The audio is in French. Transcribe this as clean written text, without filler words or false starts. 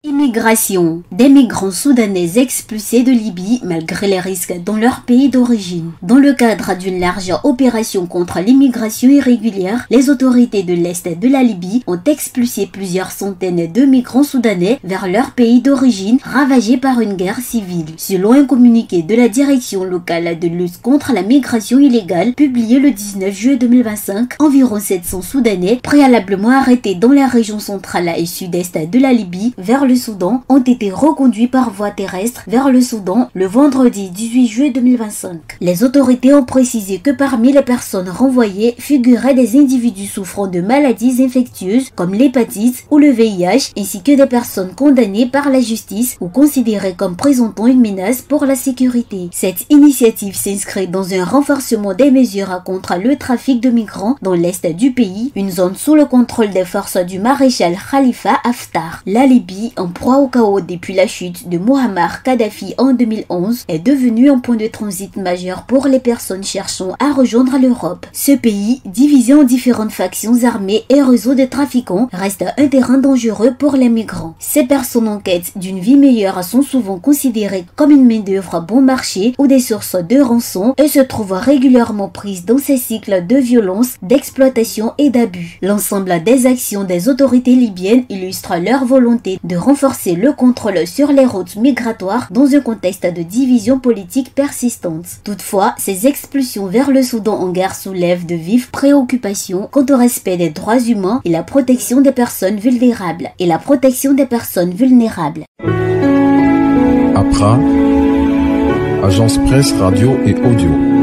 Immigration. Des migrants soudanais expulsés de Libye malgré les risques dans leur pays d'origine. Dans le cadre d'une large opération contre l'immigration irrégulière, les autorités de l'Est de la Libye ont expulsé plusieurs centaines de migrants soudanais vers leur pays d'origine ravagé par une guerre civile. Selon un communiqué de la direction locale de lutte contre la migration illégale publié le 19 juillet 2025, environ 700 Soudanais préalablement arrêtés dans la région centrale et sud-est de la Libye vers le Soudan ont été reconduits par voie terrestre vers le Soudan le vendredi 18 juillet 2025. Les autorités ont précisé que parmi les personnes renvoyées figuraient des individus souffrant de maladies infectieuses comme l'hépatite ou le VIH ainsi que des personnes condamnées par la justice ou considérées comme présentant une menace pour la sécurité. Cette initiative s'inscrit dans un renforcement des mesures contre le trafic de migrants dans l'est du pays, une zone sous le contrôle des forces du maréchal Khalifa Haftar. La Libye, en proie au chaos depuis la chute de Muammar Kadhafi en 2011, est devenue un point de transit majeur pour les personnes cherchant à rejoindre l'Europe. Ce pays, divisé en différentes factions armées et réseaux de trafiquants, reste un terrain dangereux pour les migrants. Ces personnes en quête d'une vie meilleure sont souvent considérées comme une main-d'œuvre bon marché ou des sources de rançon et se trouvent régulièrement prises dans ces cycles de violence, d'exploitation et d'abus. L'ensemble des actions des autorités libyennes illustre leur volonté de renforcer le contrôle sur les routes migratoires dans un contexte de division politique persistante. Toutefois, ces expulsions vers le Soudan en guerre soulèvent de vives préoccupations quant au respect des droits humains et la protection des personnes vulnérables. APRA, Agence Presse Radio et Audio.